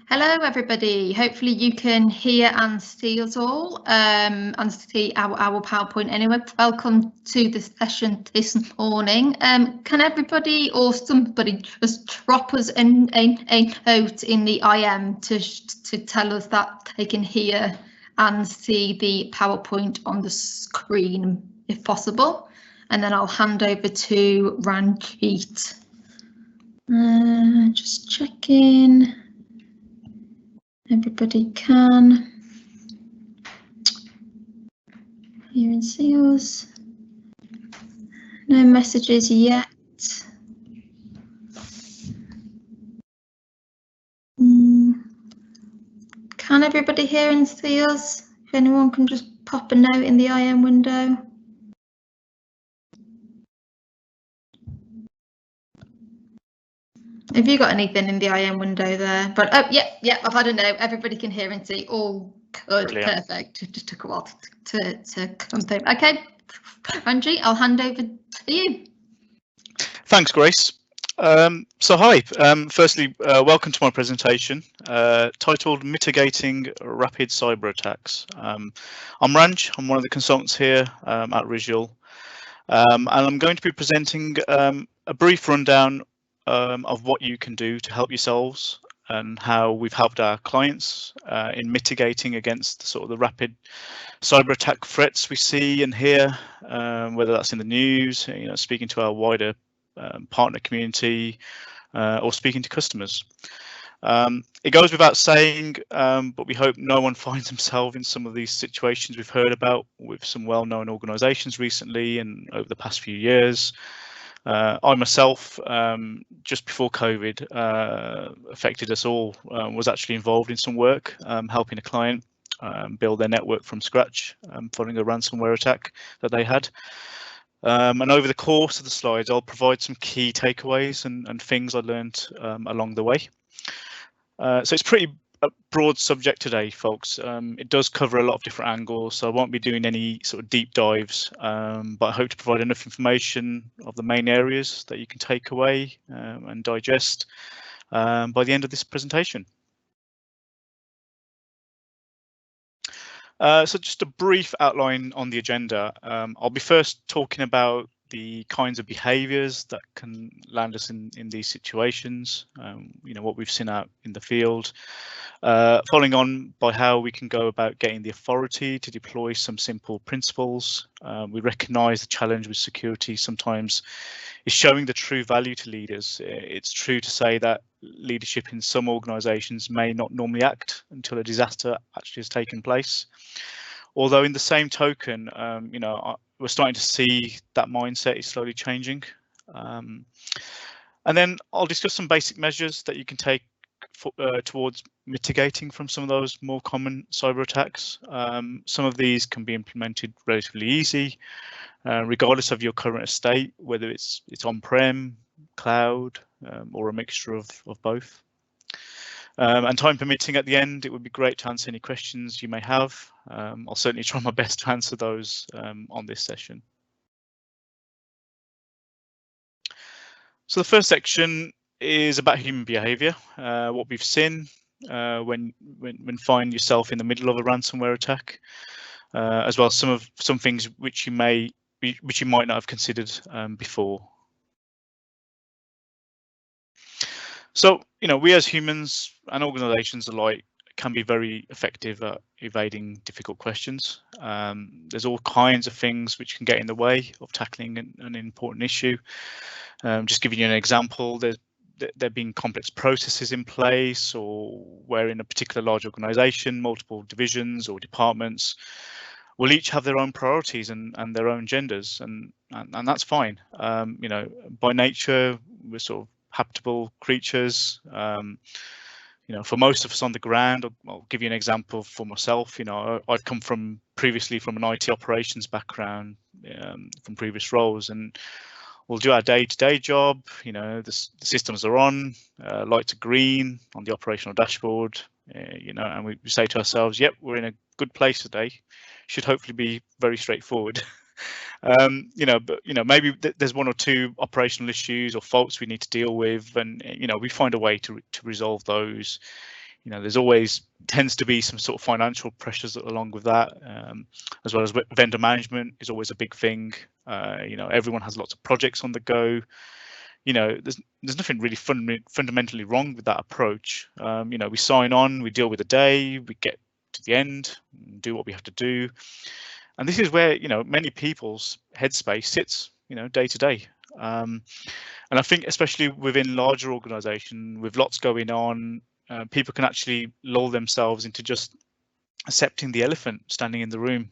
Hello everybody, hopefully you can hear and see us all and see our PowerPoint anyway. Welcome to the session this morning. Can everybody or somebody just drop us a note in the IM to tell us that they can hear and see the PowerPoint on the screen if possible, and then I'll hand over to Ranjit. Just checking. Everybody can hear and see us. No messages yet. Can everybody hear and see us? If anyone can just pop a note in the IM window. Have you got anything in the IM window there? But oh, yeah, I've had a note. Everybody can hear and see. All good, brilliant. Perfect. It just took a while to come through. Okay, Ranjit, I'll hand over to you. Thanks, Grace. So hi, firstly, welcome to my presentation titled Mitigating Rapid Cyber Attacks. I'm Ranj, I'm one of the consultants here at Visual, and I'm going to be presenting a brief rundown of what you can do to help yourselves and how we've helped our clients in mitigating against sort of the rapid cyber attack threats we see and hear, whether that's in the news, speaking to our wider partner community or speaking to customers. It goes without saying, but we hope no one finds himself in some of these situations we've heard about with some well-known organisations recently and over the past few years. I myself, just before COVID affected us all, was actually involved in some work helping a client build their network from scratch following a ransomware attack that they had. And over the course of the slides, I'll provide some key takeaways and things I learned along the way. So it's pretty a broad subject today, folks. It does cover a lot of different angles, so I won't be doing any sort of deep dives, but I hope to provide enough information of the main areas that you can take away and digest by the end of this presentation. So just a brief outline on the agenda. I'll be first talking about the kinds of behaviours that can land us in these situations, what we've seen out in the field, following on by how we can go about getting the authority to deploy some simple principles. We recognise the challenge with security sometimes is showing the true value to leaders. It's true to say that leadership in some organisations may not normally act until a disaster actually has taken place. Although in the same token, we're starting to see that mindset is slowly changing. And then I'll discuss some basic measures that you can take towards mitigating from some of those more common cyber attacks. Some of these can be implemented relatively easy, regardless of your current estate, whether it's on-prem, cloud, or a mixture of both. And time permitting at the end, it would be great to answer any questions you may have. I'll certainly try my best to answer those on this session. So the first section is about human behaviour, what we've seen when find yourself in the middle of a ransomware attack, as well as some things which you might not have considered before. So, we as humans and organisations alike can be very effective at evading difficult questions. There's all kinds of things which can get in the way of tackling an important issue. Just giving you an example, there being complex processes in place, or where in a particular large organisation, multiple divisions or departments will each have their own priorities and their own agendas, and that's fine. By nature, we're sort of habitable creatures. For most of us on the ground, I'll give you an example for myself. I've come previously from an IT operations background from previous roles, and we'll do our day-to-day job. The systems are on, lights are green on the operational dashboard, and we say to ourselves, yep, we're in a good place today. Should hopefully be very straightforward. But maybe there's one or two operational issues or faults we need to deal with, and we find a way to resolve those. there's always tends to be some sort of financial pressures along with that, as well as vendor management is always a big thing. Everyone has lots of projects on the go. There's nothing really fundamentally wrong with that approach. We sign on, we deal with the day, we get to the end, do what we have to do, and this is where many people's headspace sits, day to day. And I think especially within larger organisation with lots going on, people can actually lull themselves into just accepting the elephant standing in the room.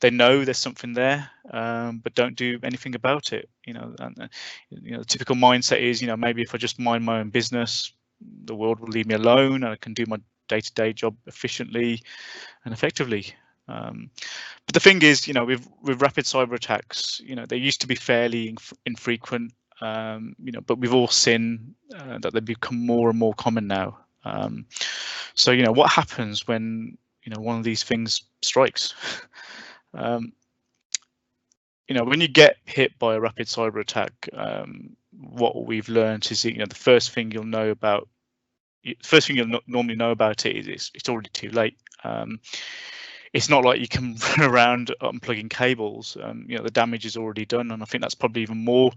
They know there's something there, but don't do anything about it. The typical mindset is, maybe if I just mind my own business, the world will leave me alone, and I can do my day-to-day job efficiently and effectively. But the thing is, with rapid cyber attacks, they used to be fairly infrequent, but we've all seen that they become more and more common now. So what happens when one of these things strikes? When you get hit by a rapid cyber attack, what we've learned is the first thing you'll normally know about it is it's already too late. It's not like you can run around unplugging cables. The damage is already done, and I think that's probably even more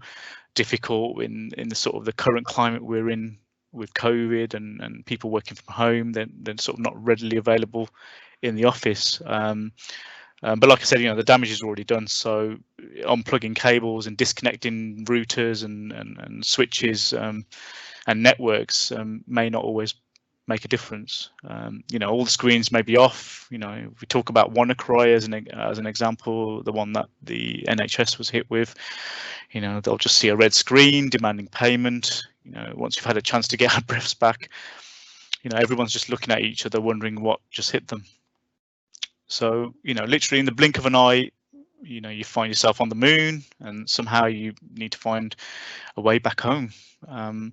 difficult in the sort of the current climate we're in with COVID and people working from home. Then sort of not readily available in the office. But like I said, the damage is already done. So unplugging cables and disconnecting routers and switches and networks may not always make a difference. All the screens may be off. If we talk about WannaCry as an example, the one that the NHS was hit with, they'll just see a red screen demanding payment. Once you've had a chance to get our breaths back, everyone's just looking at each other wondering what just hit them. So literally in the blink of an eye, you find yourself on the moon, and somehow you need to find a way back home. And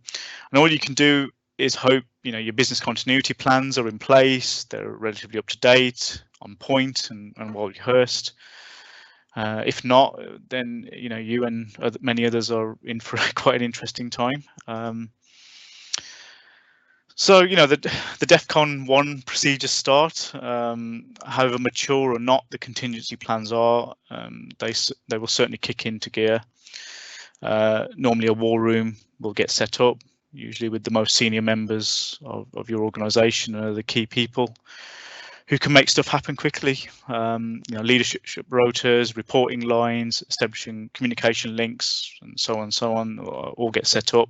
all you can do is hope your business continuity plans are in place, they're relatively up to date, on point, and well rehearsed. If not, then you and many others are in for quite an interesting time. So the DEFCON 1 procedures start. However mature or not the contingency plans are, they will certainly kick into gear. Normally a war room will get set up, usually with the most senior members of your organisation and the key people who can make stuff happen quickly. Leadership rotas, reporting lines, establishing communication links, and so on, all get set up.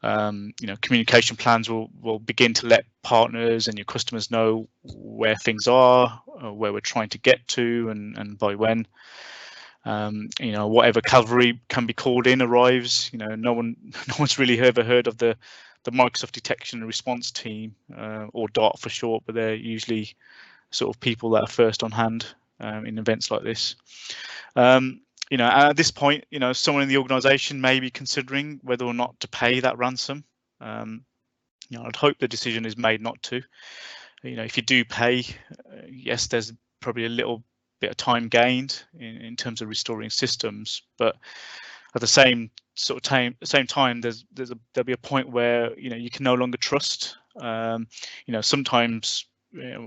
Communication plans will begin to let partners and your customers know where things are, where we're trying to get to, and by when. Whatever cavalry can be called in arrives. No one's really ever heard of the Microsoft Detection and Response Team, or DART for short, but they're usually sort of people that are first on hand in events like this. At this point, someone in the organisation may be considering whether or not to pay that ransom. I'd hope the decision is made not to. If you do pay, yes, there's probably a little bit of time gained in terms of restoring systems, but at the same time, there'll be a point where you can no longer trust. Sometimes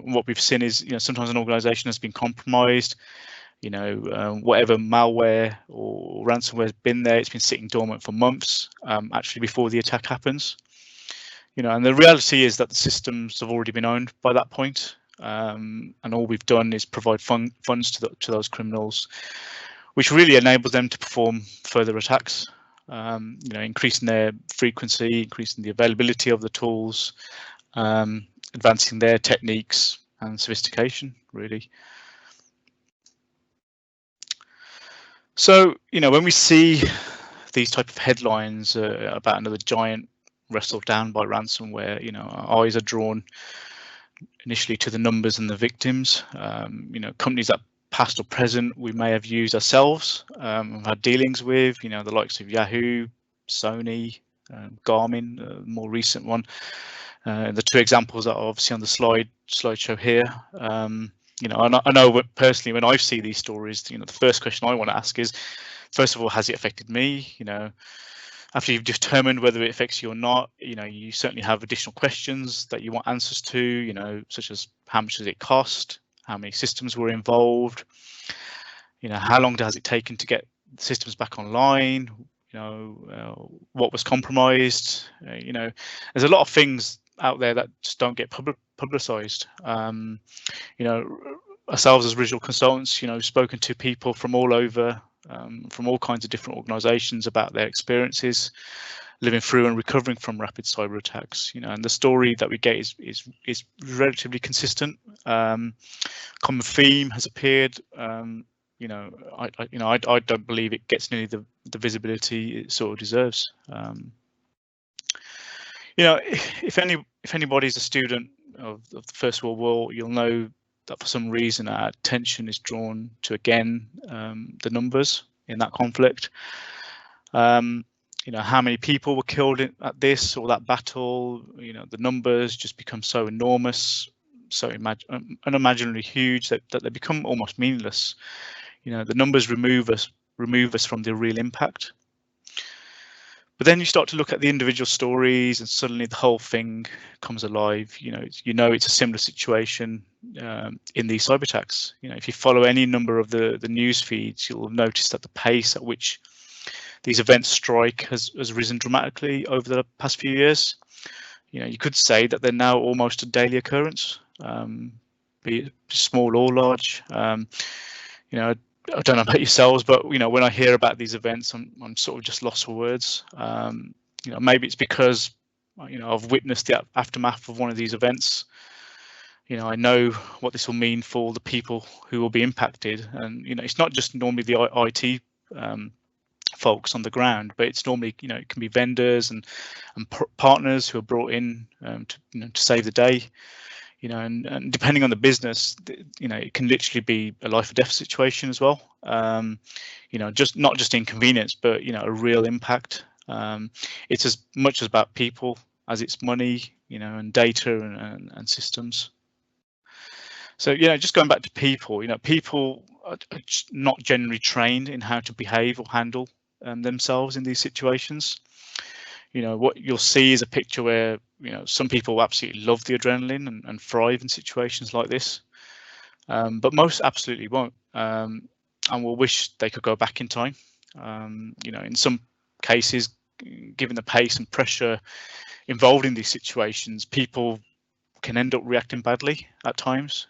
what we've seen is sometimes an organisation has been compromised. Whatever malware or ransomware has been there, it's been sitting dormant for months, actually before the attack happens. And the reality is that the systems have already been owned by that point, and all we've done is provide funds to those criminals, which really enables them to perform further attacks. Increasing their frequency, increasing the availability of the tools, advancing their techniques and sophistication, really. So, when we see these type of headlines about another giant wrestled down by ransomware, our eyes are drawn initially to the numbers and the victims. Companies that past or present we may have used ourselves, have had dealings with, the likes of Yahoo, Sony, Garmin, more recent one. The two examples that are obviously on the slideshow here. I know personally when I see these stories, the first question I want to ask is, first of all, has it affected me? After you've determined whether it affects you or not, you certainly have additional questions that you want answers to, such as how much does it cost, how many systems were involved, how long has it taken to get systems back online, what was compromised. There's a lot of things out there that just don't get publicized. Ourselves as visual consultants, spoken to people from all over, from all kinds of different organizations about their experiences living through and recovering from rapid cyber attacks, and the story that we get is relatively consistent. Common theme has appeared. I don't believe it gets nearly the visibility it sort of deserves. If anybody's a student of the First World War, you'll know that for some reason our attention is drawn to, again, the numbers in that conflict. How many people were killed at this or that battle. The numbers just become so enormous, so unimaginably huge that they become almost meaningless. The numbers remove us from the real impact. But then you start to look at the individual stories, and suddenly the whole thing comes alive. It's a similar situation in these cyber attacks. If you follow any number of the news feeds, you'll notice that the pace at which these events strike has risen dramatically over the past few years. You could say that they're now almost a daily occurrence, be it small or large. I don't know about yourselves, but when I hear about these events, I'm sort of just lost for words. Maybe it's because I've witnessed the aftermath of one of these events. I know what this will mean for the people who will be impacted, and it's not just normally the IT folks on the ground, but it's normally it can be vendors and partners who are brought in to save the day. And depending on the business, it can literally be a life or death situation as well. Just not just inconvenience, but a real impact. It's as much about people as it's money, and data and systems. So just going back to people, people are not generally trained in how to behave or handle themselves in these situations. What you'll see is a picture where some people absolutely love the adrenaline and thrive in situations like this, but most absolutely won't, and will wish they could go back in time. In some cases, given the pace and pressure involved in these situations, people can end up reacting badly at times,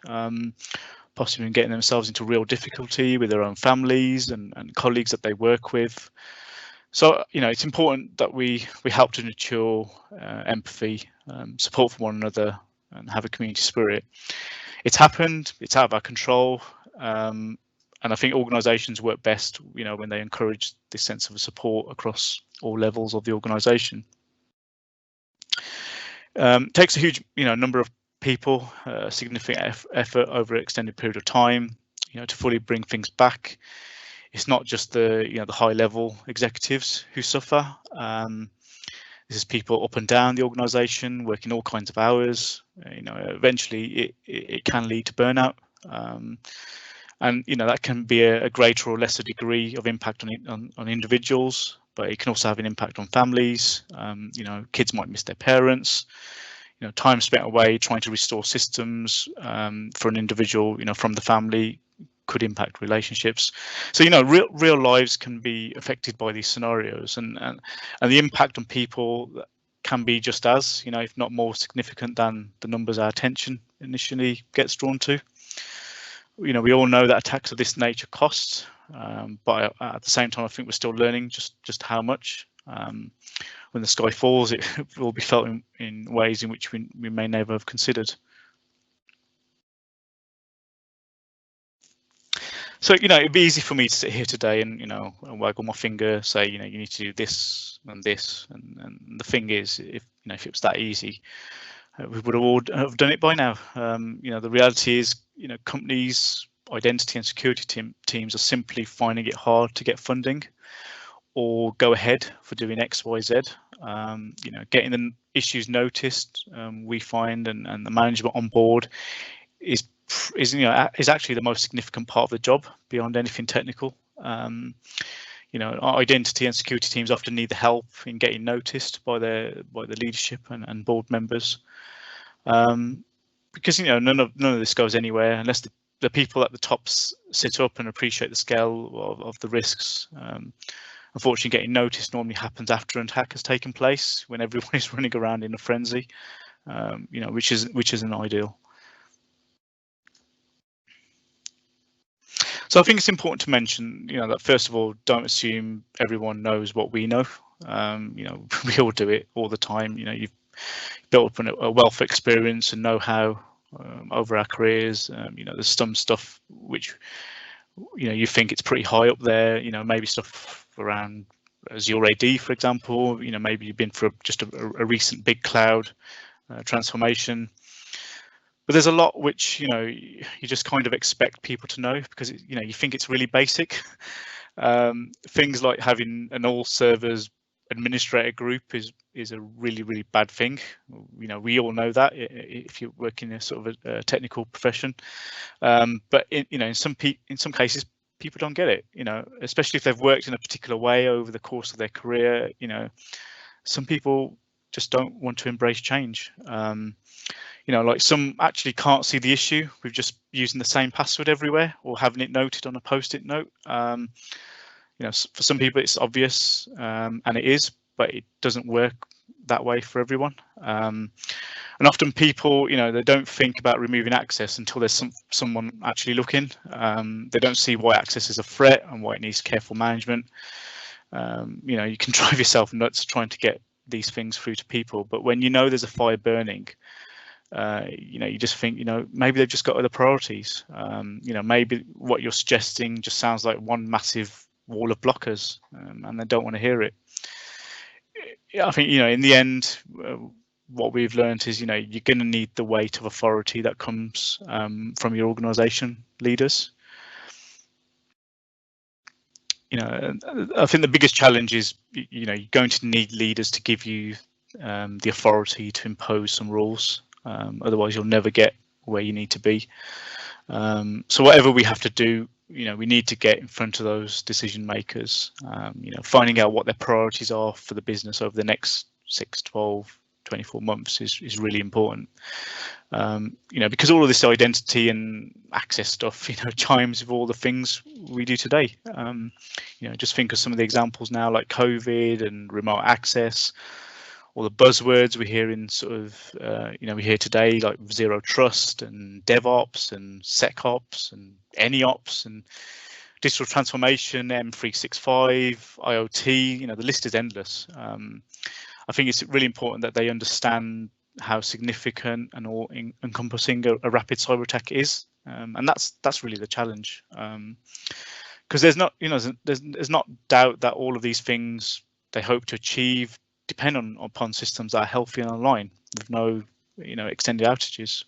possibly getting themselves into real difficulty with their own families and colleagues that they work with. So, it's important that we help to nurture empathy, support for one another, and have a community spirit. It's happened, it's out of our control, and I think organisations work best, when they encourage this sense of support across all levels of the organisation. Takes a huge, number of people, significant effort over an extended period of time, to fully bring things back. It's not just the the high level executives who suffer. This is people up and down the organisation working all kinds of hours. Eventually it can lead to burnout, and that can be a greater or lesser degree of impact on individuals, but it can also have an impact on families. Kids might miss their parents. Time spent away trying to restore systems for an individual, from the family, could impact relationships. So real lives can be affected by these scenarios, and the impact on people can be just as, if not more significant than the numbers our attention initially gets drawn to. We all know that attacks of this nature cost, but at the same time I think we're still learning just how much. When the sky falls, it will be felt in ways in which we may never have considered. So, it'd be easy for me to sit here today and, and waggle my finger, say, you need to do this and this. And the thing is, if it was that easy, we would have all have done it by now. The reality is, companies, identity and security teams are simply finding it hard to get funding or go ahead for doing X, Y, Z. Getting the issues noticed, we find, and the management on board is actually the most significant part of the job beyond anything technical. Identity and security teams often need the help in getting noticed by the leadership and board members, because none of this goes anywhere unless the people at the top sit up and appreciate the scale of the risks. Unfortunately, getting noticed normally happens after an attack has taken place, when everyone is running around in a frenzy, which isn't ideal. So I think it's important to mention, that first of all, don't assume everyone knows what we know. We all do it all the time. You've built up a wealth of experience and know-how over our careers. There's some stuff which you think it's pretty high up there. Maybe stuff around Azure AD, for example. Maybe you've been for just a recent big cloud transformation. But there's a lot which you just kind of expect people to know, because you think it's really basic. Things like having an all servers administrator group is a really bad thing. We all know that if you work in a sort of a technical profession. But in some cases, people don't get it. Especially if they've worked in a particular way over the course of their career. Some people just don't want to embrace change. Like some actually can't see the issue with just using the same password everywhere or having it noted on a post-it note. For some people it's obvious, and it is, but it doesn't work that way for everyone. And often people, they don't think about removing access until there's someone actually looking. They don't see why access is a threat and why it needs careful management. You can drive yourself nuts trying to get these things through to people, but when there's a fire burning, you just think, maybe they've just got other priorities. Maybe what you're suggesting just sounds like one massive wall of blockers, and they don't want to hear it. I think, in the end, what we've learned is, you're going to need the weight of authority that comes from your organization leaders. I think the biggest challenge is, you're going to need leaders to give you the authority to impose some rules. Otherwise, you'll never get where you need to be. So whatever we have to do, we need to get in front of those decision makers, finding out what their priorities are for the business over the next 6, 12, 24 months is really important. Because all of this identity and access stuff, chimes with all the things we do today. Just think of some of the examples now, like COVID and remote access. All the buzzwords we hear in we hear today, like zero trust and DevOps and SecOps and AnyOps and digital transformation, M365, IoT. The list is endless. I think it's really important that they understand how significant and all encompassing a rapid cyber attack is, and that's really the challenge. Because there's not doubt that all of these things they hope to achieve depend upon systems that are healthy and online with no extended outages.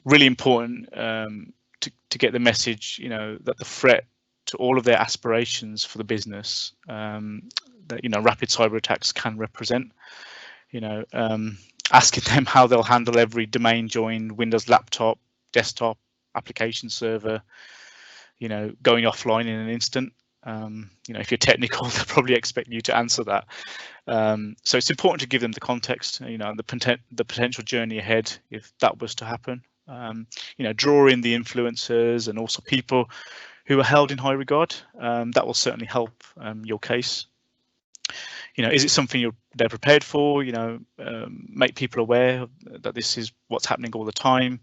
Really important to get the message that the threat to all of their aspirations for the business that rapid cyber attacks can represent. Asking them how they'll handle every domain joined Windows laptop, desktop, application server going offline in an instant. If you're technical, they'll probably expect you to answer that. So it's important to give them the context, the potential journey ahead if that was to happen. Draw in the influencers and also people who are held in high regard. That will certainly help your case. Is it something they're prepared for? Make people aware that this is what's happening all the time.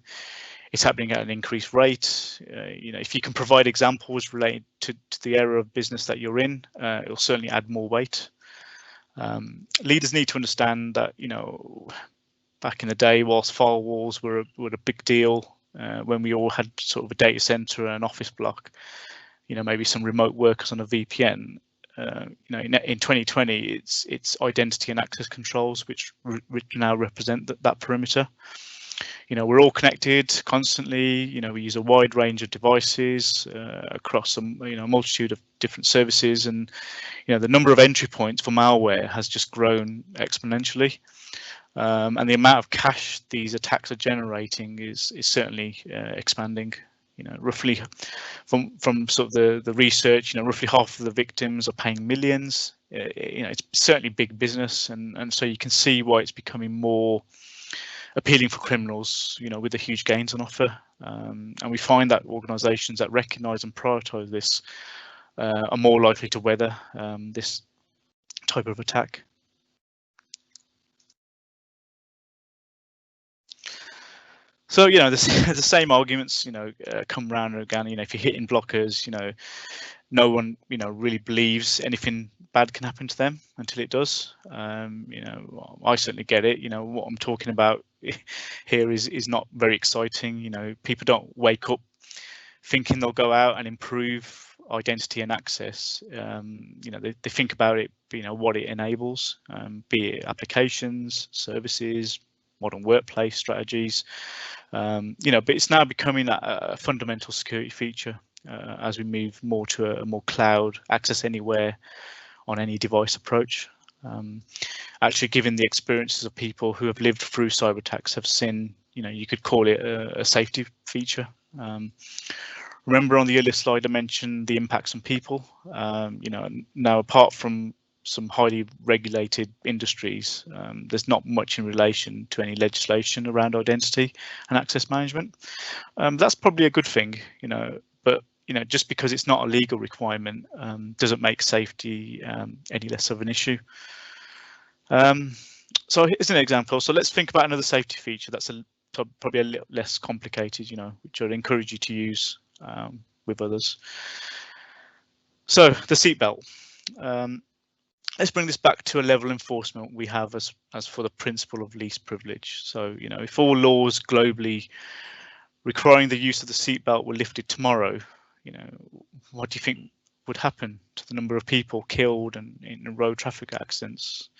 It's happening at an increased rate. If you can provide examples related to the area of business that you're in, it'll certainly add more weight. Leaders need to understand that, back in the day, whilst firewalls were a big deal, when we all had sort of a data center and an office block, maybe some remote workers on a VPN. In 2020, it's identity and access controls which now represent that perimeter. We're all connected constantly. We use a wide range of devices across a multitude of different services, and the number of entry points for malware has just grown exponentially. And the amount of cash these attacks are generating is certainly expanding. You know, roughly from sort of the research, you know, roughly half of the victims are paying millions. You know, it's certainly big business, and so you can see why it's becoming more appealing for criminals, you know, with the huge gains on offer. And we find that organisations that recognise and prioritise this are more likely to weather this type of attack. So, you know, the same arguments, you know, come round and again. You know, if you're hitting blockers, you know, no one, you know, really believes anything bad can happen to them until it does. You know, I certainly get it. You know, what I'm talking about here is not very exciting. You know, people don't wake up thinking they'll go out and improve identity and access. You know, they think about it, you know, what it enables, be it applications, services, modern workplace strategies. You know, but it's now becoming a fundamental security feature as we move more to a more cloud access anywhere on any device approach. Actually, given the experiences of people who have lived through cyber attacks, have seen, you know, you could call it a safety feature. Remember on the earlier slide, I mentioned the impacts on people. You know, now apart from some highly regulated industries, there's not much in relation to any legislation around identity and access management. That's probably a good thing, you know, but you know, just because it's not a legal requirement doesn't make safety any less of an issue. So here's an example. So let's think about another safety feature that's probably a little less complicated, you know, which I'd encourage you to use with others. So the seatbelt. Let's bring this back to a level of enforcement we have as for the principle of least privilege. So, you know, if all laws globally requiring the use of the seatbelt were lifted tomorrow, you know, what do you think would happen to the number of people killed and in road traffic accidents?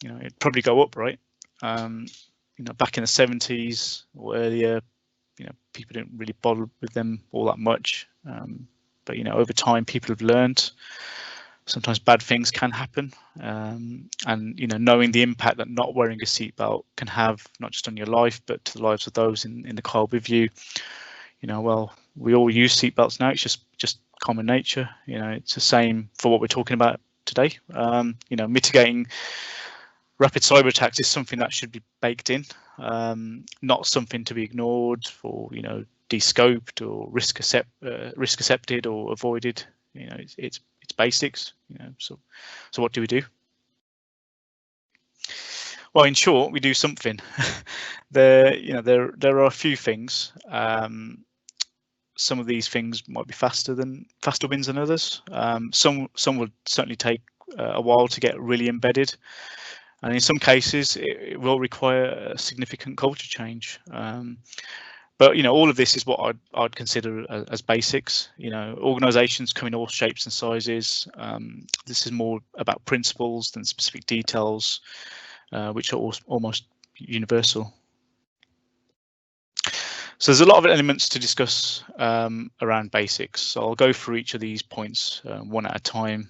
You know, it'd probably go up, right? You know, back in the 70s or earlier, you know, people didn't really bother with them all that much. But, you know, over time, people have learned sometimes bad things can happen. And, you know, knowing the impact that not wearing a seatbelt can have, not just on your life, but to the lives of those in the car with you. You know, well, we all use seatbelts now. It's just common nature. You know, it's the same for what we're talking about today. You know, mitigating rapid cyber attacks is something that should be baked in, not something to be ignored or, you know, de-scoped or risk accepted or avoided. You know, it's basics. You know, so what do we do? Well, in short, we do something. You know, there are a few things. Some of these things might be faster wins than others. Some would certainly take a while to get really embedded. And in some cases, it will require a significant culture change. But, you know, all of this is what I'd consider as basics. You know, organizations come in all shapes and sizes. This is more about principles than specific details, which are almost universal. So there's a lot of elements to discuss around basics. So I'll go through each of these points one at a time.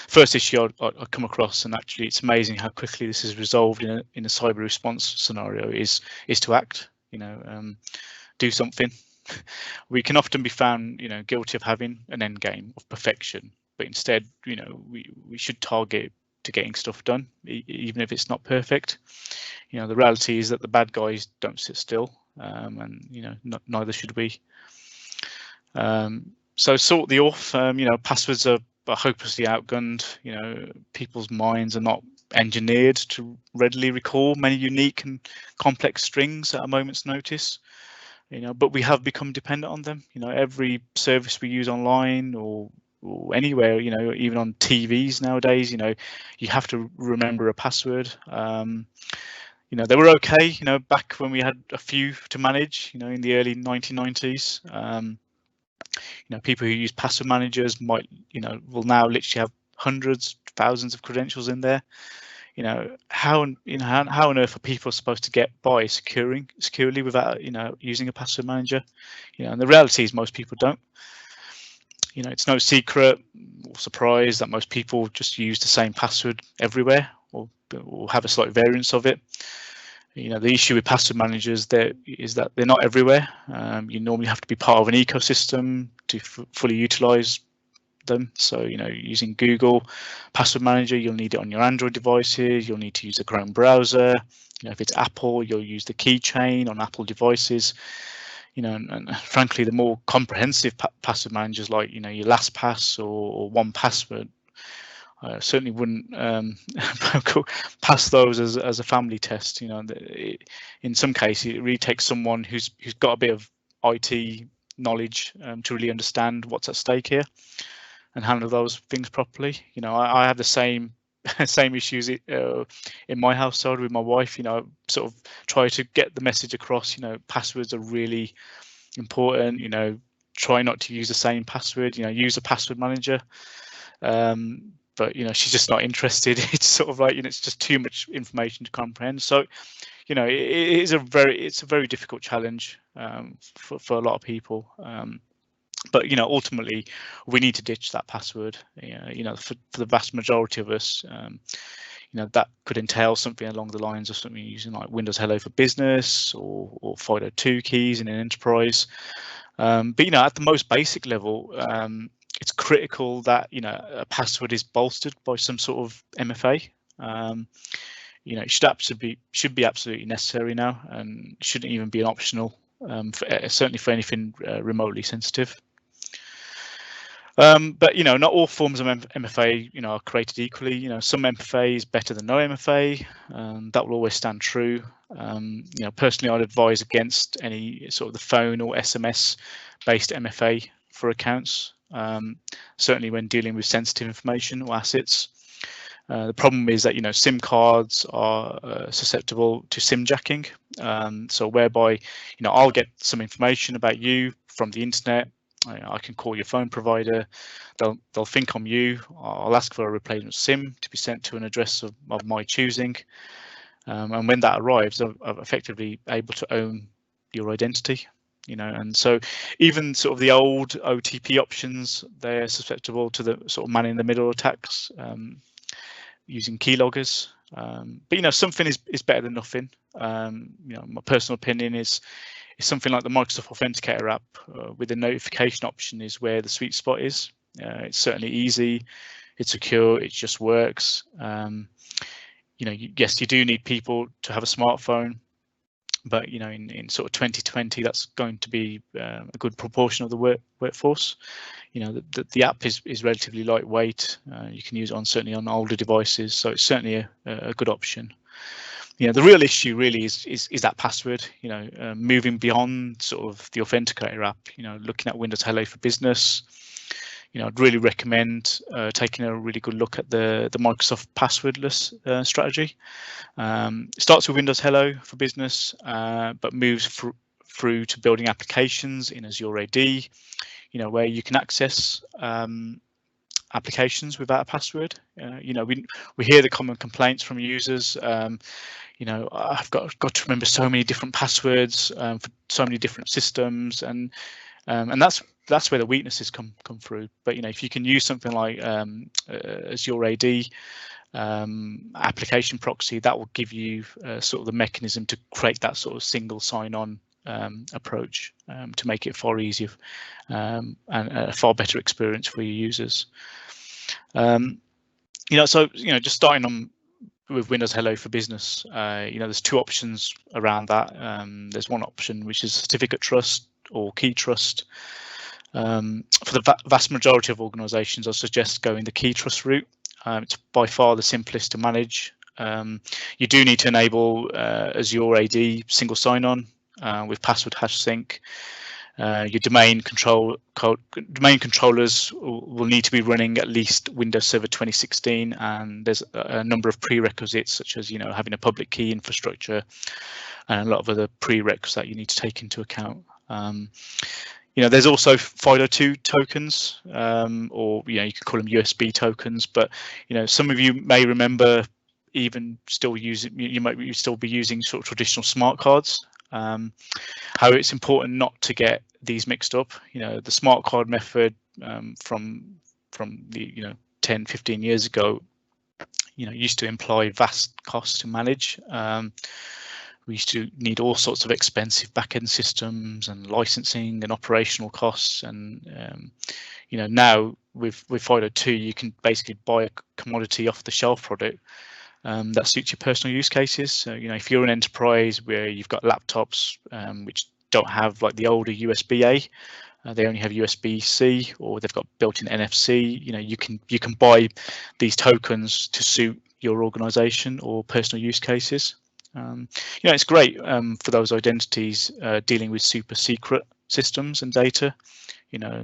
First issue I come across, and actually it's amazing how quickly this is resolved in a cyber response scenario, is to act. You know, do something. We can often be found, you know, guilty of having an end game of perfection, but instead, you know, we should target to getting stuff done, even if it's not perfect. You know, the reality is that the bad guys don't sit still. And, you know, neither should we. So sort the off. You know, passwords are hopelessly outgunned. You know, people's minds are not engineered to readily recall many unique and complex strings at a moment's notice. You know, but we have become dependent on them. You know, every service we use online or anywhere, you know, even on TVs nowadays, you know, you have to remember a password. You know, they were okay, you know, back when we had a few to manage, you know, in the early 1990s. You know, people who use password managers might, you know, will now literally have hundreds, thousands of credentials in there. You know, how on earth are people supposed to get by securely without, you know, using a password manager? You know, and the reality is most people don't. You know, it's no secret or surprise that most people just use the same password everywhere, or have a slight variance of it. The issue with password managers is that they're not everywhere. You normally have to be part of an ecosystem to fully utilize them. So, using Google Password Manager, you'll need it on your Android devices. You'll need to use the Chrome browser. If it's Apple, you'll use the keychain on Apple devices. And frankly, the more comprehensive password managers like your LastPass or 1Password, I certainly wouldn't pass those as a family test. In some cases, it really takes someone who's got a bit of IT knowledge to really understand what's at stake here and handle those things properly. I have the same issues in my household with my wife. Sort of try to get the message across. Passwords are really important. Try not to use the same password. Use a password manager. But she's just not interested. It's sort of like it's just too much information to comprehend. So it's a very difficult challenge for a lot of people. But ultimately we need to ditch that password. For the vast majority of us, that could entail something along the lines of something using like Windows Hello for Business or FIDO2 keys in an enterprise. But at the most basic level, it's critical that a password is bolstered by some sort of MFA. It should be absolutely necessary now, and shouldn't even be an optional. Certainly for anything remotely sensitive. But not all forms of MFA are created equally. Some MFA is better than no MFA. That will always stand true. Personally, I'd advise against any sort of the phone or SMS based MFA for accounts. Certainly when dealing with sensitive information or assets. The problem is that SIM cards are susceptible to SIM jacking. So whereby I'll get some information about you from the internet. I can call your phone provider. They'll think I'm you. I'll ask for a replacement SIM to be sent to an address of my choosing. And when that arrives, I'm effectively able to own your identity. And so even sort of the old OTP options, they're susceptible to the sort of man-in-the-middle attacks using keyloggers. But something is better than nothing. My personal opinion is something like the Microsoft Authenticator app with the notification option is where the sweet spot is. It's certainly easy, it's secure, it just works. Yes, you do need people to have a smartphone, but in sort of 2020, that's going to be a good proportion of the workforce. The app is relatively lightweight. You can use it certainly on older devices, so it's certainly a good option. The real issue really is that password. Moving beyond sort of the Authenticator app. Looking at Windows Hello for Business. I'd really recommend taking a really good look at the Microsoft passwordless strategy. It starts with Windows Hello for Business, but moves through to building applications in Azure AD. Where you can access applications without a password. We hear the common complaints from users. I've got to remember so many different passwords for so many different systems, and that's where the weaknesses come through. But if you can use something like Azure AD application proxy, that will give you sort of the mechanism to create that sort of single sign-on approach to make it far easier and a far better experience for your users. So just starting on with Windows Hello for Business, there's two options around that. There's one option which is certificate trust or key trust. For the vast majority of organizations, I suggest going the key trust route. It's by far the simplest to manage. You do need to enable Azure AD single sign-on with password hash sync. Your domain controllers will need to be running at least Windows Server 2016, and there's a number of prerequisites such as having a public key infrastructure and a lot of other prereqs that you need to take into account. There's also FIDO2 tokens, or you could call them USB tokens, but some of you may remember even still using, you might still be using sort of traditional smart cards. How it's important not to get these mixed up. The smart card method from the 10-15 years ago used to imply vast costs to manage, We used to need all sorts of expensive back-end systems and licensing and operational costs. And now with FIDO2, you can basically buy a commodity off-the-shelf product that suits your personal use cases. So if you're an enterprise where you've got laptops which don't have like the older USB-A, they only have USB-C, or they've got built-in NFC. You can buy these tokens to suit your organization or personal use cases. It's great for those identities dealing with super secret systems and data.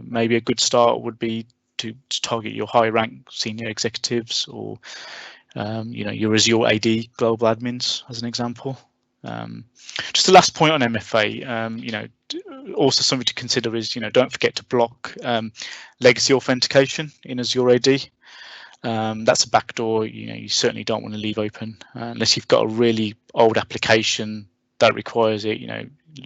Maybe a good start would be to target your high rank senior executives, or your Azure AD global admins, as an example. Just the last point on MFA, also something to consider is, don't forget to block legacy authentication in Azure AD. That's a backdoor you certainly don't want to leave open unless you've got a really old application that requires it.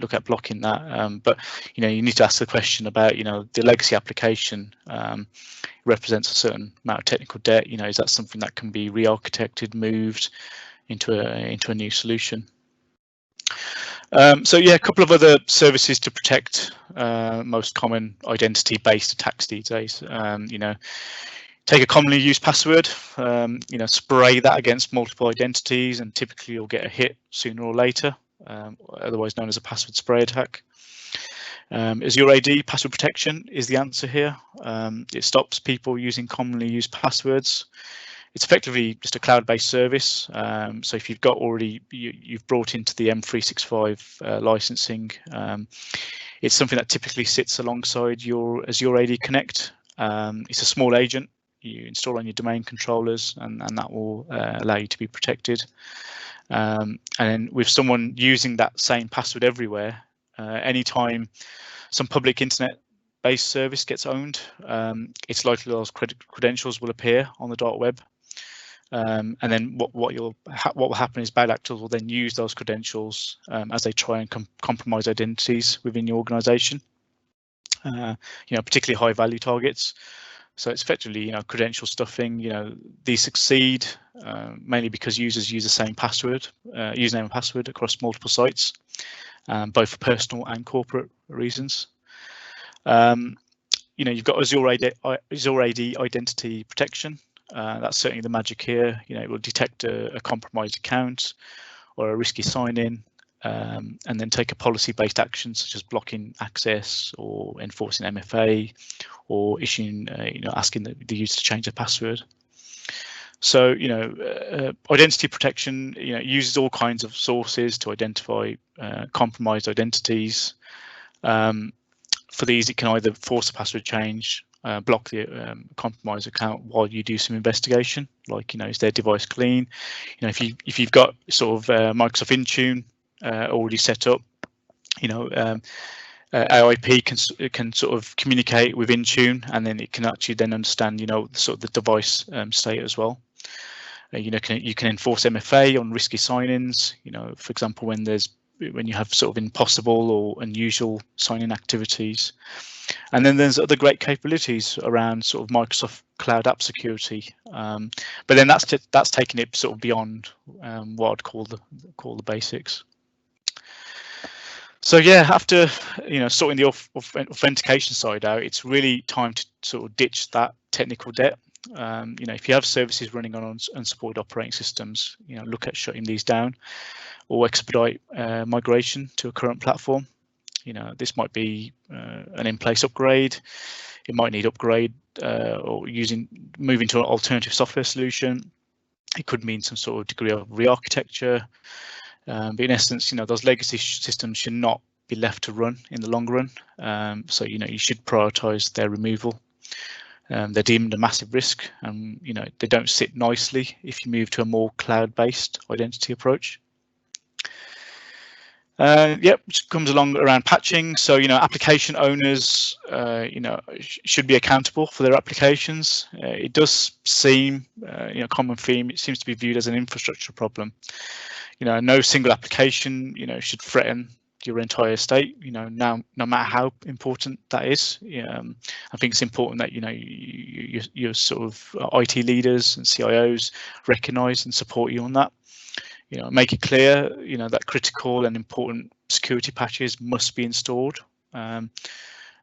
Look at blocking that. But you need to ask the question about the legacy application represents a certain amount of technical debt. Is that something that can be re-architected, moved into a new solution? So yeah, a couple of other services to protect most common identity-based attacks these days. Take a commonly used password, spray that against multiple identities, and typically you'll get a hit sooner or later, otherwise known as a password spray attack. Azure AD password protection is the answer here. It stops people using commonly used passwords. It's effectively just a cloud-based service. So if you've got you've brought into the M365 licensing, it's something that typically sits alongside your Azure AD Connect. It's a small agent you install on your domain controllers, and that will allow you to be protected. And then with someone using that same password everywhere, anytime some public internet-based service gets owned, it's likely those credentials will appear on the dark web. And then what will happen is bad actors will then use those credentials as they try and compromise identities within your organization, particularly high value targets. So it's effectively credential stuffing. These succeed mainly because users use the same password, username and password across multiple sites, both for personal and corporate reasons. You've got Azure AD identity protection. That's certainly the magic here. It will detect a compromised account or a risky sign-in, and then take a policy-based action such as blocking access or enforcing MFA, or issuing, asking the user to change their password. So, identity protection, uses all kinds of sources to identify compromised identities. For these, it can either force a password change, block the compromised account while you do some investigation, like is their device clean. If you've got sort of Microsoft Intune already set up, AIP can sort of communicate with Intune, and then it can actually then understand sort of the device state as well. You can enforce MFA on risky sign-ins. For example, when you have sort of impossible or unusual sign-in activities. And then there's other great capabilities around sort of Microsoft Cloud App Security, but then that's taking it sort of beyond what I'd call the basics. So yeah, after sorting the authentication side out, it's really time to sort of ditch that technical debt. If you have services running on unsupported operating systems, look at shutting these down, or expedite migration to a current platform. This might be an in-place upgrade. It might need upgrade or moving to an alternative software solution. It could mean some sort of degree of re-architecture. But in essence, those legacy systems should not be left to run in the long run. So you should prioritize their removal. They're deemed a massive risk, and they don't sit nicely if you move to a more cloud-based identity approach. Which comes along around patching. So application owners should be accountable for their applications. It does seem common theme. It seems to be viewed as an infrastructure problem. No single application should threaten your entire estate. No matter how important that is. I think it's important that your sort of IT leaders and CIOs recognise and support you on that. make it clear, that critical and important security patches must be installed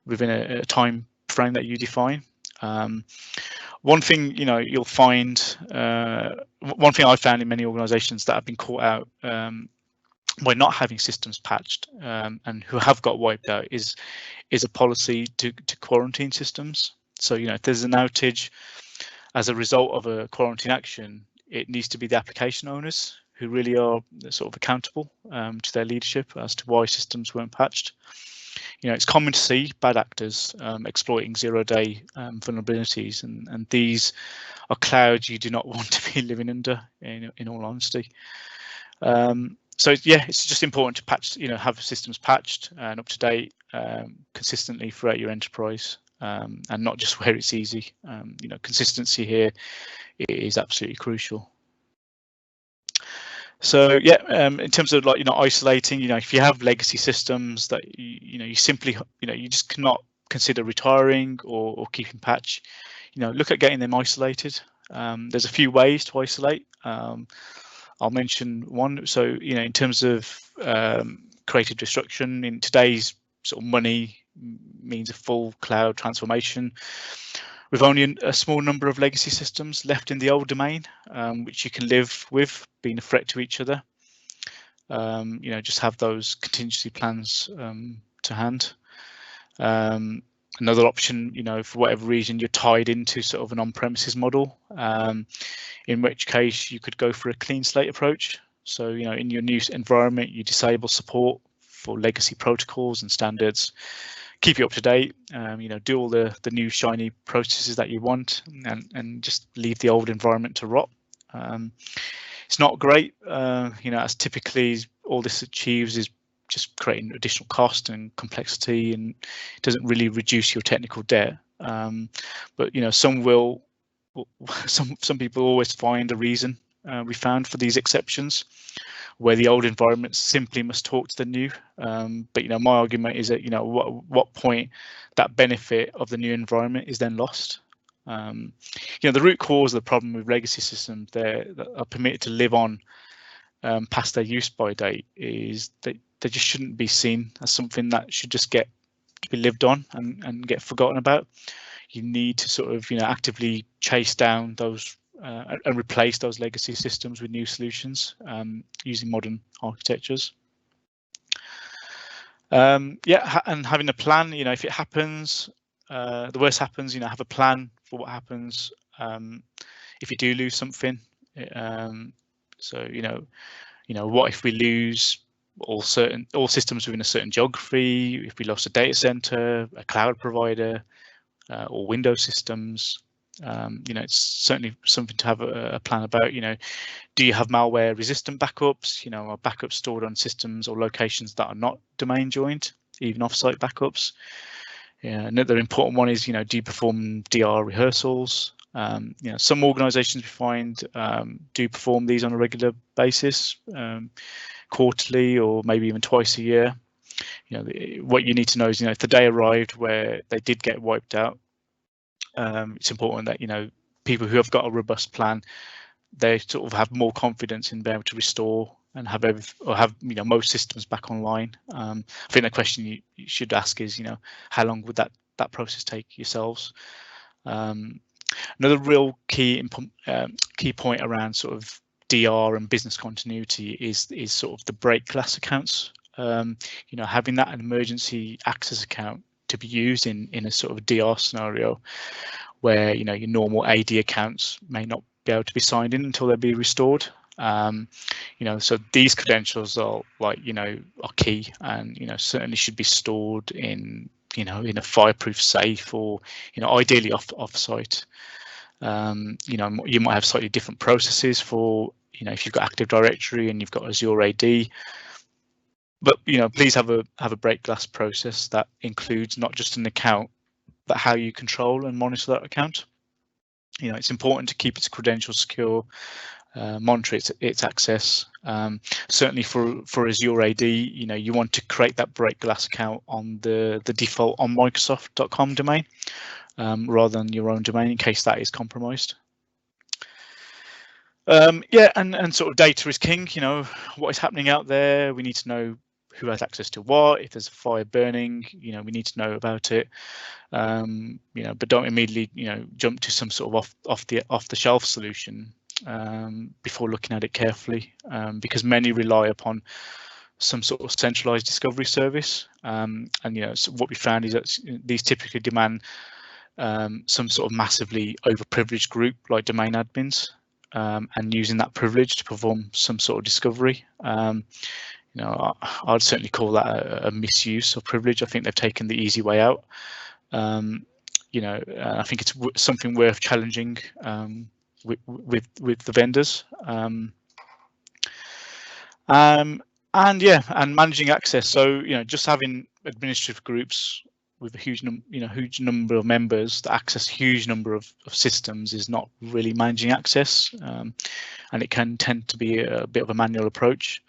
within a time frame that you define. One thing you'll find, one thing I've found in many organisations that have been caught out by not having systems patched and who have got wiped out is a policy to quarantine systems. So if there's an outage as a result of a quarantine action, it needs to be the application owners who really are sort of accountable to their leadership as to why systems weren't patched. It's common to see bad actors exploiting zero-day vulnerabilities, and these are clouds you do not want to be living under, in all honesty. So yeah, it's just important to patch, have systems patched and up to date consistently throughout your enterprise, and not just where it's easy. Consistency here is absolutely crucial. So yeah, in terms of isolating, if you have legacy systems that you simply you just cannot consider retiring or keeping patch, look at getting them isolated. There's a few ways to isolate. I'll mention one. So in terms of creative destruction, in today's sort of money means a full cloud transformation with only a small number of legacy systems left in the old domain, which you can live with being a threat to each other. Just have those contingency plans to hand. Another option, for whatever reason you're tied into sort of an on-premises model, in which case you could go for a clean slate approach. So in your new environment, you disable support for legacy protocols and standards, keep you up to date, do all the new shiny processes that you want, and just leave the old environment to rot. It's not great, as typically all this achieves is just creating additional cost and complexity, and it doesn't really reduce your technical debt. But some people always find a reason we found for these exceptions, where the old environment simply must talk to the new. But my argument is that what point that benefit of the new environment is then lost. The root cause of the problem with legacy systems that are permitted to live on past their use by date is that they just shouldn't be seen as something that should just get to be lived on and get forgotten about. You need to sort of actively chase down those and replace those legacy systems with new solutions using modern architectures. And having a plan, if it happens, the worst happens, have a plan for what happens if you do lose something. So what if we lose all systems within a certain geography, if we lost a data center, a cloud provider, or Windows systems? It's certainly something to have a plan about. Do you have malware resistant backups? Are backups stored on systems or locations that are not domain joined, even offsite backups? Another important one is, do you perform DR rehearsals? Some organizations we find do perform these on a regular basis, quarterly or maybe even twice a year. What you need to know is, if the day arrived where they did get wiped out, it's important that people who have got a robust plan, they sort of have more confidence in being able to restore and have most systems back online. I think the question you should ask is, how long would that process take yourselves? Another real key point around sort of DR and business continuity is sort of the break glass accounts. Having that emergency access account to be used in a sort of DR scenario where your normal AD accounts may not be able to be signed in until they'll be restored. So these credentials are are key, and certainly should be stored in in a fireproof safe, or ideally off-site. You might have slightly different processes for if you've got Active Directory and you've got Azure AD. But please have a break glass process that includes not just an account, but how you control and monitor that account. It's important to keep its credentials secure, monitor its access. Certainly for Azure AD, you want to create that break glass account on the default on Microsoft.com domain rather than your own domain, in case that is compromised. Yeah, and sort of data is king. You know, what is happening out there. We need to know who has access to what. If there's a fire burning, you know, we need to know about it. You know, but don't immediately, you know, jump to some sort of off the shelf solution before looking at it carefully, because many rely upon some sort of centralized discovery service. And you know, so what we found is that these typically demand some sort of massively overprivileged group like domain admins, and using that privilege to perform some sort of discovery. You know, I'd certainly call that a misuse of privilege. I think they've taken the easy way out. You know, I think it's something worth challenging with the vendors. And yeah, and managing access. So you know, just having administrative groups with a huge number of members that access a huge number of systems is not really managing access, and it can tend to be a bit of a manual approach.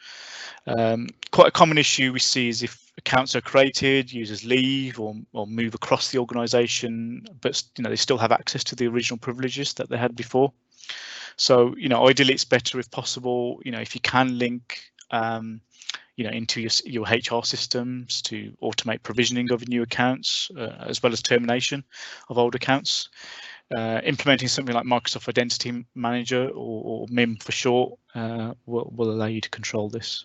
Quite a common issue we see is if accounts are created, users leave or move across the organisation, but you know, they still have access to the original privileges that they had before. So you know, ideally it's better if possible, you know, if you can link you know, into your HR systems to automate provisioning of new accounts, as well as termination of old accounts. Implementing something like Microsoft Identity Manager, or MIM for short, will allow you to control this.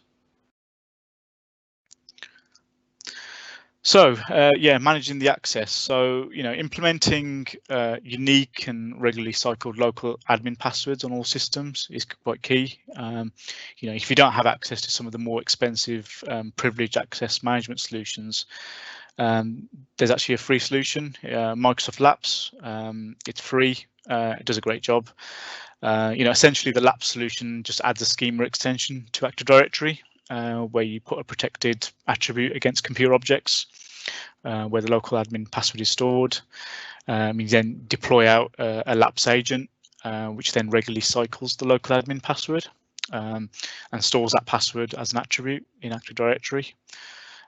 So yeah, managing the access. So you know, implementing unique and regularly cycled local admin passwords on all systems is quite key. You know, if you don't have access to some of the more expensive privileged access management solutions, there's actually a free solution, Microsoft Lapse. It's free. It does a great job. You know, essentially the Lapse solution just adds a schema extension to Active Directory, where you put a protected attribute against computer objects, where the local admin password is stored. You then deploy out a Lapse agent, which then regularly cycles the local admin password, and stores that password as an attribute in Active Directory.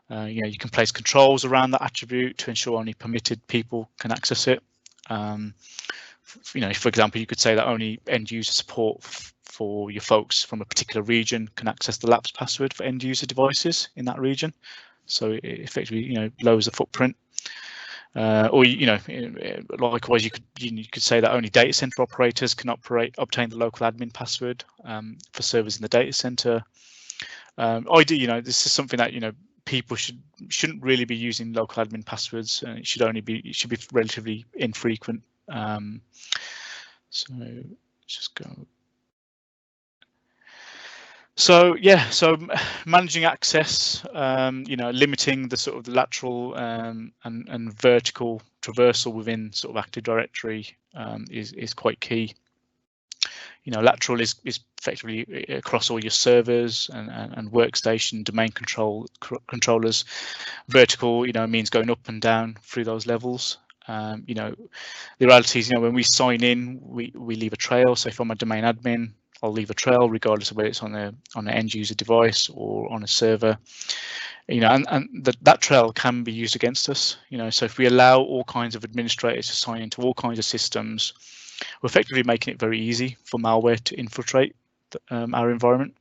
You know, you can place controls around that attribute to ensure only permitted people can access it. You know, for example, you could say that only end user support for your folks from a particular region can access the Lapse password for end user devices in that region. So it effectively, you know, lowers the footprint. Or you know, likewise, you could say that only data center operators can obtain the local admin password for servers in the data center. You know, this is something that, you know, people shouldn't really be using local admin passwords, and it should be relatively infrequent. So just go. So yeah, so managing access, you know, limiting the sort of the lateral and vertical traversal within sort of Active Directory is quite key. You know, lateral is effectively across all your servers and workstation domain controllers. Vertical, you know, means going up and down through those levels. You know, the reality is, you know, when we sign in, we leave a trail. So if I'm a domain admin, I'll leave a trail regardless of whether it's on an end user device or on a server. You know, and that trail can be used against us. You know, so if we allow all kinds of administrators to sign into all kinds of systems, we're effectively making it very easy for malware to infiltrate our environment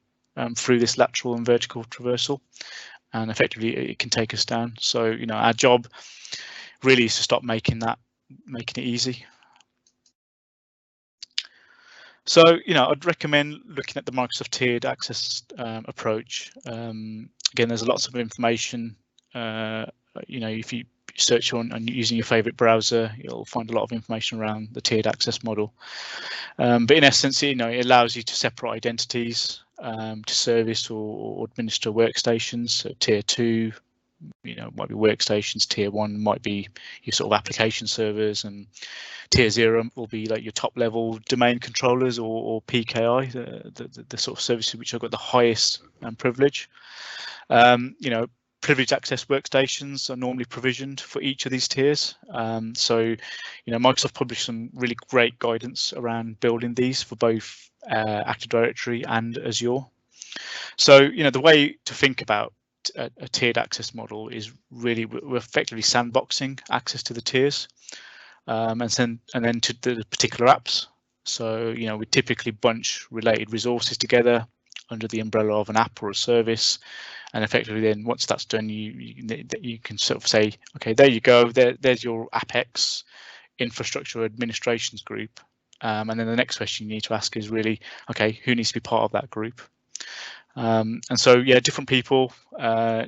through this lateral and vertical traversal, and effectively it can take us down. So you know, our job really is to stop making it easy. So you know, I'd recommend looking at the Microsoft tiered access approach. Again, there's lots of information. You know, if you search on using your favorite browser, you'll find a lot of information around the tiered access model. But in essence, you know, it allows you to separate identities to service or administer workstations. So tier 2, you know, might be workstations. Tier 1 might be your sort of application servers, and tier 0 will be like your top level domain controllers or PKI, the sort of services which have got the highest privilege. You know, privileged access workstations are normally provisioned for each of these tiers. So, you know, Microsoft published some really great guidance around building these for both Active Directory and Azure. So, you know, the way to think about a tiered access model is really we're effectively sandboxing access to the tiers, and then to the particular apps. So, we typically bunch related resources together under the umbrella of an app or a service, and effectively then once that's done, you can sort of say, okay, there you go, there's your AppX infrastructure administrations group, and then the next question you need to ask is really, okay, who needs to be part of that group? And so, yeah, different people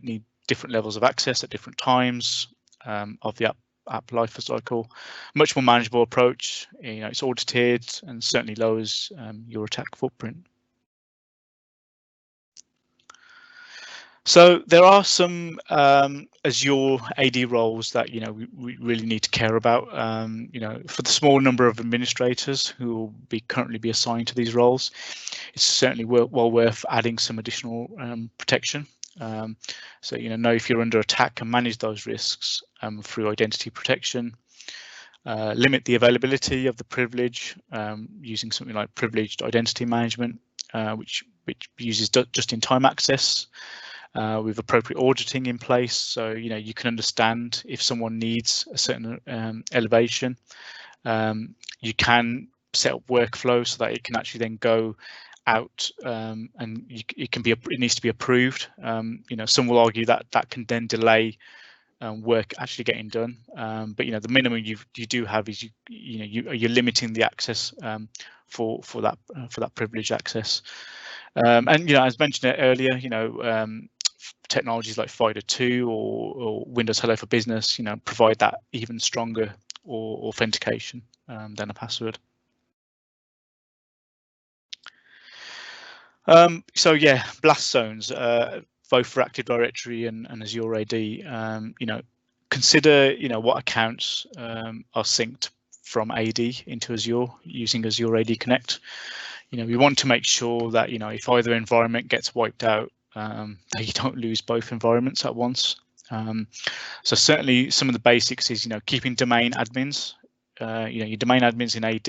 need different levels of access at different times of the app life cycle. Much more manageable approach. It's audited and certainly lowers your attack footprint. So there are some Azure AD roles that we really need to care about. For the small number of administrators who will currently be assigned to these roles, it's certainly well worth adding some additional protection. So know if you're under attack and manage those risks through identity protection. Limit the availability of the privilege using something like privileged identity management, which uses just-in-time access. With appropriate auditing in place, so you can understand if someone needs a certain elevation. You can set up workflow so that it can actually then go out and it needs to be approved. Some will argue that can then delay work actually getting done, but the minimum you do have is you're limiting the access for that privileged access. And as mentioned earlier, technologies like FIDO2 or Windows Hello for Business, provide that even stronger authentication than a password. So yeah, blast zones, both for Active Directory and Azure AD. Consider what accounts are synced from AD into Azure using Azure AD Connect. We want to make sure that if either environment gets wiped out, that you don't lose both environments at once. So certainly some of the basics is keeping domain admins. Your domain admins in AD,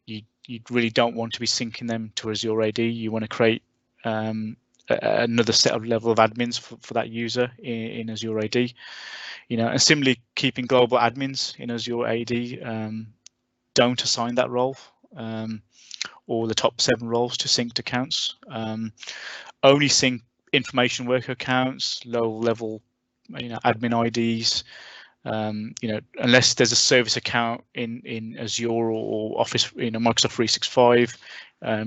you really don't want to be syncing them to Azure AD. You want to create another set of level of admins for that user in Azure AD. And similarly, keeping global admins in Azure AD, don't assign that role or the top 7 roles to synced accounts. Only sync information worker accounts, low level admin IDs, unless there's a service account in Azure or Office, Microsoft 365.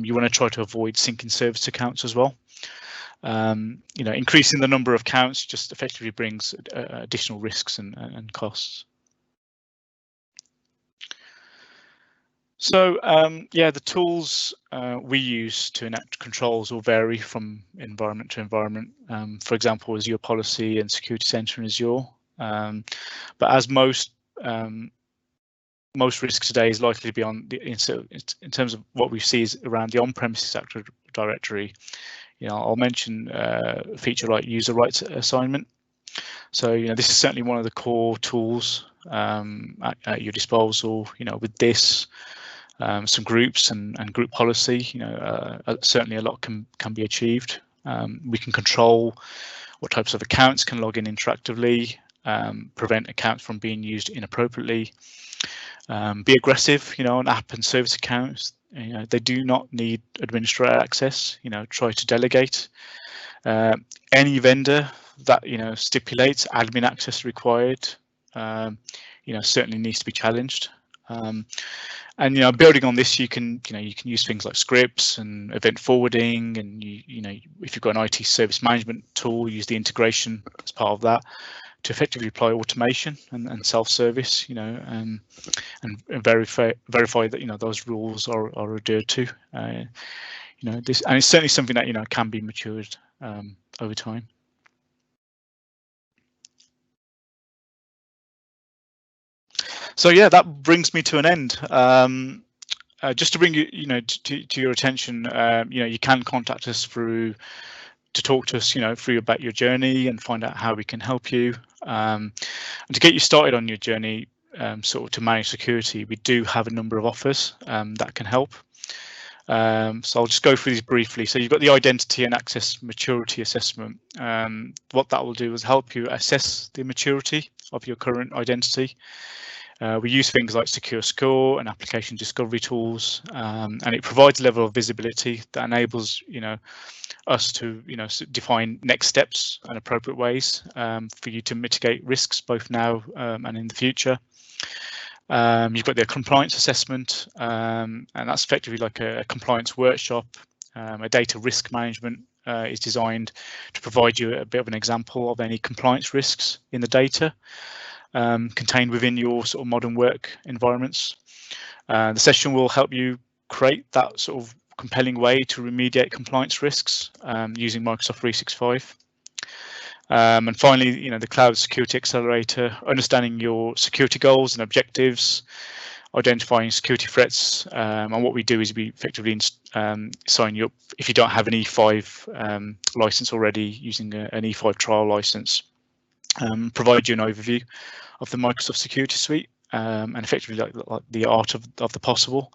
You want to try to avoid syncing service accounts as well. Increasing the number of accounts just effectively brings additional risks and costs. So yeah, the tools we use to enact controls will vary from environment to environment. For example, Azure Policy and Security Center in Azure. But as most risks today is likely to be on in terms of what we see is around the on-premises Active Directory. I'll mention a feature like user rights assignment. So this is certainly one of the core tools at your disposal. With this. Some groups and group policy, certainly a lot can be achieved. We can control what types of accounts can log in interactively, prevent accounts from being used inappropriately, be aggressive, on app and service accounts. They do not need administrator access. Try to delegate. Any vendor that stipulates admin access required, certainly needs to be challenged. And building on this, you can use things like scripts and event forwarding, and if you've got an IT service management tool, use the integration as part of that to effectively apply automation and self-service, and verify that those rules are adhered to. This, and it's certainly something that can be matured over time. So yeah, that brings me to an end. Just to bring you, to your attention, you can contact us to talk to us, through about your journey and find out how we can help you. And to get you started on your journey, sort of to manage security, we do have a number of offers that can help. So I'll just go through these briefly. So you've got the identity and access maturity assessment. What that will do is help you assess the maturity of your current identity. We use things like Secure Score and application discovery tools, and it provides a level of visibility that enables, us to, define next steps and appropriate ways for you to mitigate risks both now and in the future. You've got the compliance assessment, and that's effectively like a compliance workshop. A data risk management is designed to provide you a bit of an example of any compliance risks in the data contained within your sort of modern work environments. The session will help you create that sort of compelling way to remediate compliance risks using Microsoft 365. And finally, the Cloud Security Accelerator, understanding your security goals and objectives, identifying security threats, and what we do is we effectively sign you up if you don't have an E5 license already, using an E5 trial license. Provide you an overview of the Microsoft Security Suite and effectively like the art of the possible,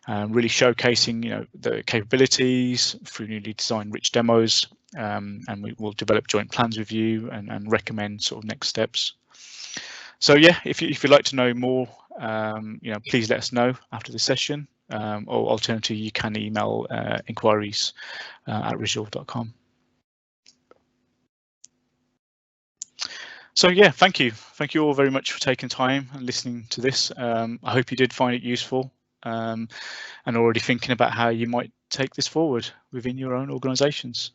really showcasing the capabilities through newly designed rich demos, and we will develop joint plans with you and recommend sort of next steps. So yeah, if you'd like to know more, please let us know after the session, or alternatively you can email inquiries at resolve.com. So yeah, thank you all very much for taking time and listening to this. I hope you did find it useful and already thinking about how you might take this forward within your own organisations.